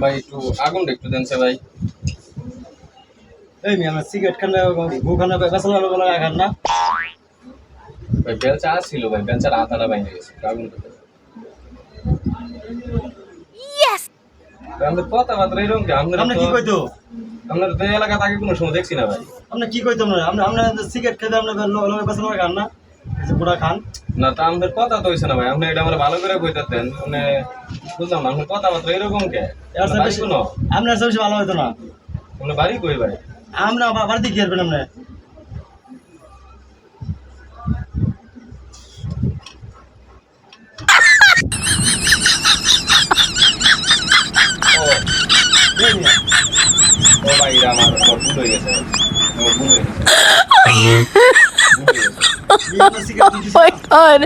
ভাই একটু আগুনটা একটু দেন ভাই। এই মি আমরা সিগারেট খানা গোখানা বেসালা বলা খান না ভাই বেলচা ছিল ভাই, বেলচার আতাটা বাইরে গেছে, আগুনটা দেন। আমাদের কথাবার্তা এরকম কি? আপনি কি কইতো? আপনার তো এলাকা আগে কোনো সময় দেখছি না ভাই। আপনি কি কইতো? আমরা সিগারেট খেতে আপনার লগে বেসালা খান না, পুরা খান না তা আমাদের কথা তো হইছে না ভাই, আপনি এটা আমরা ভালো করে কইতাতেন। মানে বুঝলাম না আপনার কথাবার্তা এরকম কে? বাড়ি কোনো আপনার সবচেয়ে ভালো হইতো না। আপনার বাড়ি কই ভাই? আমরা বাড়িতে কি করবেন আপনি? ও ভাই আমার ভুল হয়ে গেছে, আমার ভুল হয়ে গেছে। Cigarette Oh my god.